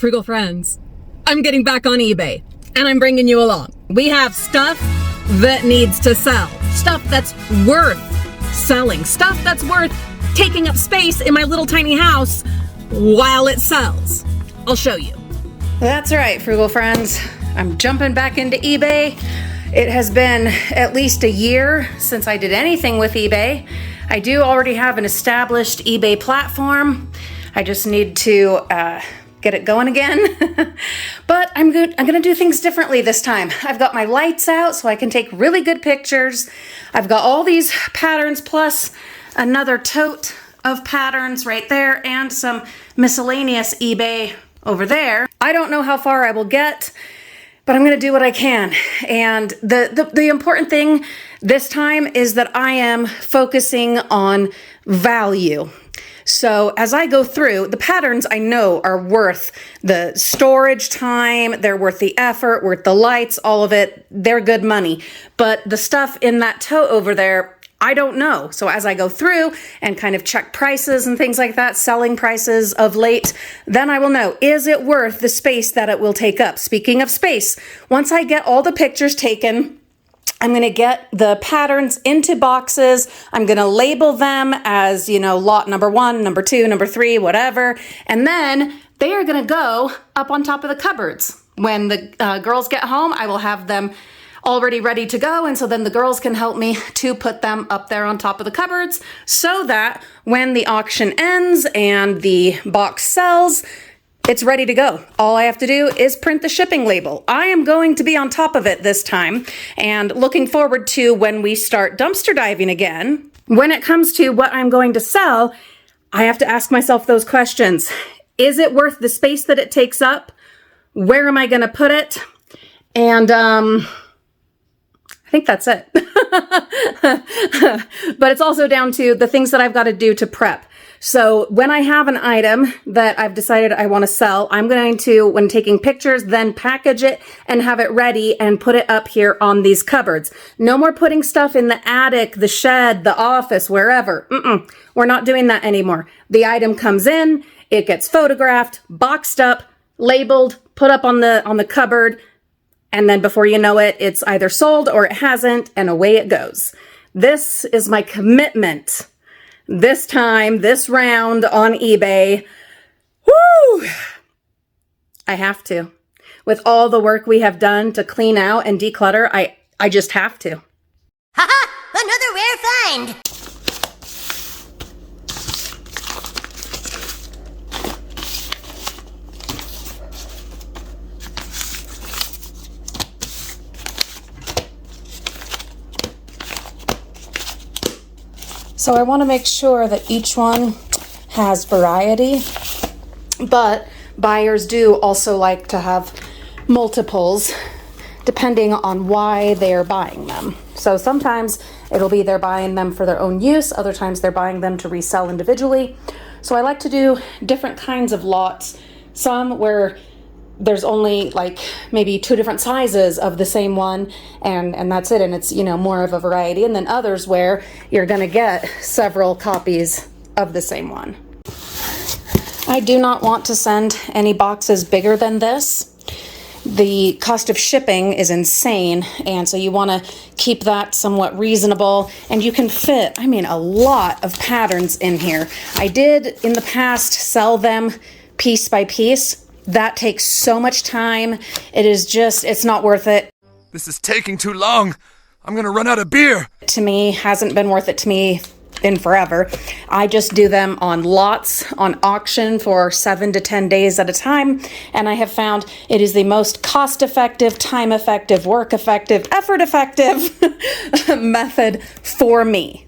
Frugal friends, I'm getting back on eBay and I'm bringing you along. We have stuff that needs to sell, stuff that's worth selling, stuff that's worth taking up space in my little tiny house while it sells. I'll show you. That's right, Frugal friends. I'm jumping back into eBay. It has been at least a year since I did anything with eBay. I do already have an established eBay platform. I just need to get it going again. But I'm gonna do things differently this time. I've got my lights out so I can take really good pictures. I've got all these patterns plus another tote of patterns right there and some miscellaneous eBay over there. I don't know how far I will get, but I'm gonna do what I can. And the important thing this time is that I am focusing on value. So as I go through, the patterns I know are worth the storage time, they're worth the effort, worth the lights, all of it, they're good money. But the stuff in that tote over there, I don't know. So as I go through and kind of check prices and things like that, selling prices of late, then I will know, is it worth the space that it will take up? Speaking of space, once I get all the pictures taken, I'm going to get the patterns into boxes. I'm going to label them as, lot number 1, number 2, number 3, whatever. And then they are going to go up on top of the cupboards. When the girls get home, I will have them already ready to go. And so then the girls can help me to put them up there on top of the cupboards so that when the auction ends and the box sells, it's ready to go. All I have to do is print the shipping label. I am going to be on top of it this time and looking forward to when we start dumpster diving again. When it comes to what I'm going to sell, I have to ask myself those questions. Is it worth the space that it takes up? Where am I going to put it? And I think that's it. But it's also down to the things that I've got to do to prep. So when I have an item that I've decided I want to sell, I'm going to, when taking pictures, then package it and have it ready and put it up here on these cupboards. No more putting stuff in the attic, the shed, the office, wherever. We're not doing that anymore. The item comes in, it gets photographed, boxed up, labeled, put up on the cupboard, and then before you know it, it's either sold or it hasn't, and away it goes. This is my commitment. This time, this round on eBay, whoo! I have to. With all the work we have done to clean out and declutter, I just have to. Haha! Another rare find! So I want to make sure that each one has variety, but buyers do also like to have multiples depending on why they're buying them. So sometimes it'll be they're buying them for their own use, other times they're buying them to resell individually. So I like to do different kinds of lots, some where there's only like maybe 2 different sizes of the same one and that's it, and it's more of a variety, and then others where you're gonna get several copies of the same one. I do not want to send any boxes bigger than this. The cost of shipping is insane, and so you want to keep that somewhat reasonable, and you can fit, a lot of patterns in here. I did in the past sell them piece by piece. That takes so much time. It's not worth it. This is taking too long. I'm gonna run out of beer. To me, hasn't been worth it to me in forever. I just do them on lots, on auction for 7 to 10 days at a time. And I have found it is the most cost-effective, time-effective, work-effective, effort-effective method for me.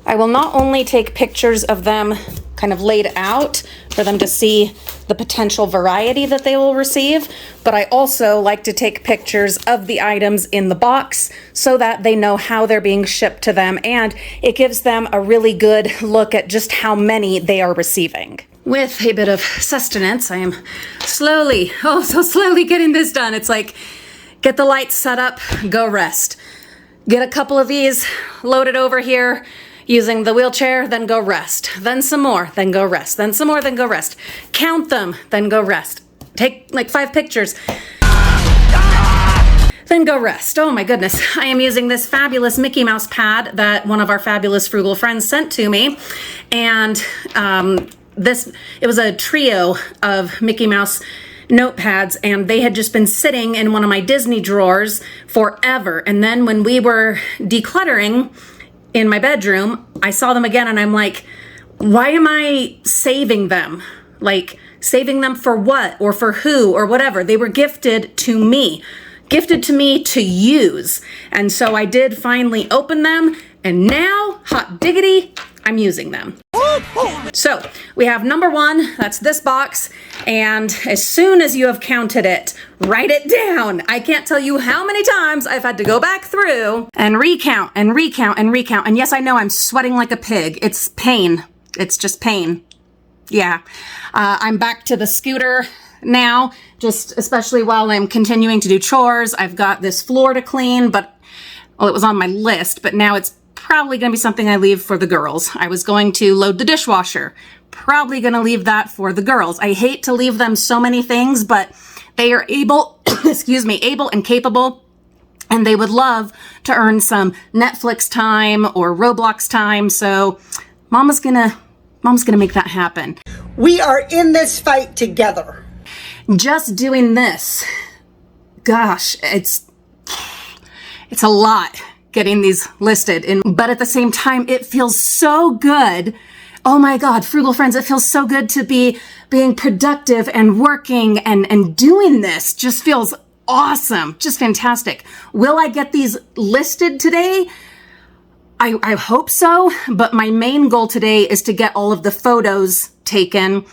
I will not only take pictures of them kind of laid out for them to see the potential variety that they will receive, but I also like to take pictures of the items in the box so that they know how they're being shipped to them, and it gives them a really good look at just how many they are receiving. With a bit of sustenance, I am slowly getting this done. It's like, get the lights set up, go rest. Get a couple of these loaded over here, using the wheelchair, then go rest. Then some more, then go rest. Then some more, then go rest. Count them, then go rest. Take like 5 pictures. Then go rest. Oh my goodness. I am using this fabulous Mickey Mouse pad that one of our fabulous frugal friends sent to me. And it was a trio of Mickey Mouse notepads, and they had just been sitting in one of my Disney drawers forever. And then when we were decluttering in my bedroom, I saw them again and I'm like, why am I saving them? Like, saving them for what or for who or whatever? They were gifted to me to use. And so I did finally open them, and now, hot diggity, I'm using them. So we have number 1, that's this box, and as soon as you have counted it, write it down. I can't tell you how many times I've had to go back through and recount and recount and recount. And yes, I know I'm sweating like a pig. It's pain. It's just pain. Yeah. I'm back to the scooter now, just especially while I'm continuing to do chores. I've got this floor to clean, but, well, it was on my list, but now it's probably going to be something I leave for the girls. I was going to load the dishwasher. Probably going to leave that for the girls. I hate to leave them so many things, but they are able, able and capable, and they would love to earn some Netflix time or Roblox time. So Mama's gonna make that happen. We are in this fight together. Just doing this, gosh, it's a lot getting these listed, but at the same time, it feels so good. Oh my God, frugal friends, it feels so good to be being productive and working and doing this. Just feels awesome, just fantastic. Will I get these listed today? I hope so, but my main goal today is to get all of the photos taken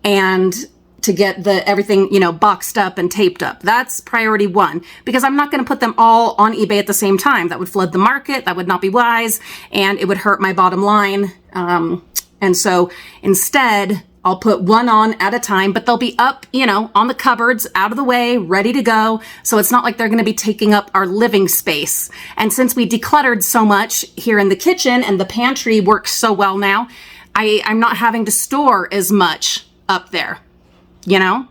and to get everything, boxed up and taped up. That's priority 1, because I'm not going to put them all on eBay at the same time. That would flood the market. That would not be wise, and it would hurt my bottom line. And so instead, I'll put one on at a time, but they'll be up, on the cupboards, out of the way, ready to go. So it's not like they're going to be taking up our living space. And since we decluttered so much here in the kitchen and the pantry works so well now, I'm not having to store as much up there. Can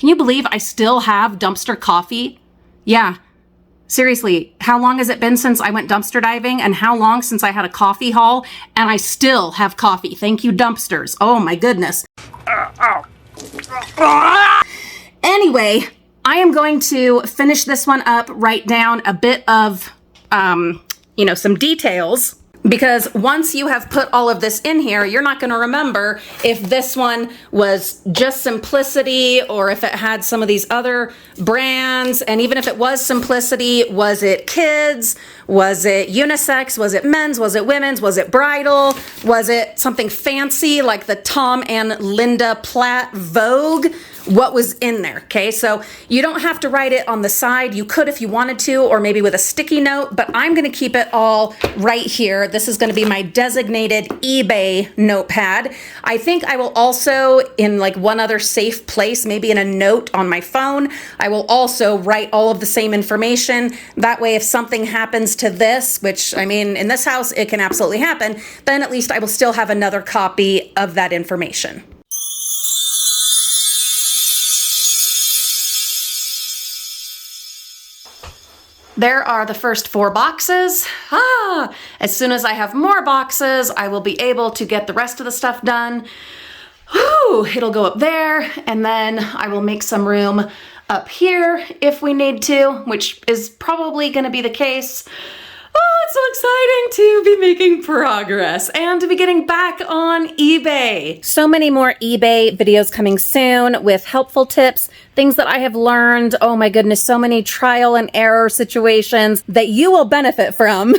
you believe I still have dumpster coffee? Yeah. Seriously, how long has it been since I went dumpster diving, and how long since I had a coffee haul, and I still have coffee? Thank you, dumpsters. Oh my goodness. Anyway, I am going to finish this one up, write down a bit of, some details. Because once you have put all of this in here, you're not going to remember if this one was just Simplicity or if it had some of these other brands. And even if it was Simplicity, was it kids? Was it unisex? Was it men's? Was it women's? Was it bridal? Was it something fancy like the Tom and Linda Platt Vogue? What was in there, okay? So you don't have to write it on the side. You could if you wanted to, or maybe with a sticky note, but I'm gonna keep it all right here. This is gonna be my designated eBay notepad. I think I will also, in like one other safe place, maybe in a note on my phone, I will also write all of the same information. That way, if something happens to this, which I mean, in this house, it can absolutely happen, then at least I will still have another copy of that information. There are the first 4 boxes. As soon as I have more boxes, I will be able to get the rest of the stuff done. Whew, it'll go up there, and then I will make some room up here if we need to, which is probably going to be the case. Oh, it's so exciting to be making progress and to be getting back on eBay. So many more eBay videos coming soon with helpful tips, things that I have learned. Oh my goodness, so many trial and error situations that you will benefit from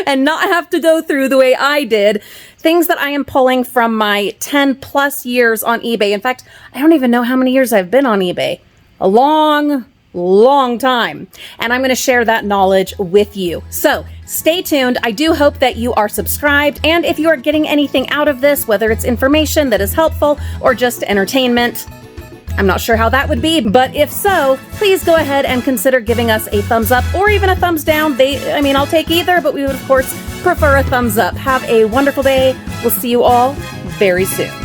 and not have to go through the way I did. Things that I am pulling from my 10 plus years on eBay. In fact, I don't even know how many years I've been on eBay. A long time. And I'm going to share that knowledge with you. So stay tuned. I do hope that you are subscribed. And if you are getting anything out of this, whether it's information that is helpful or just entertainment, I'm not sure how that would be, but if so, please go ahead and consider giving us a thumbs up or even a thumbs down. I'll take either, but we would of course prefer a thumbs up. Have a wonderful day. We'll see you all very soon.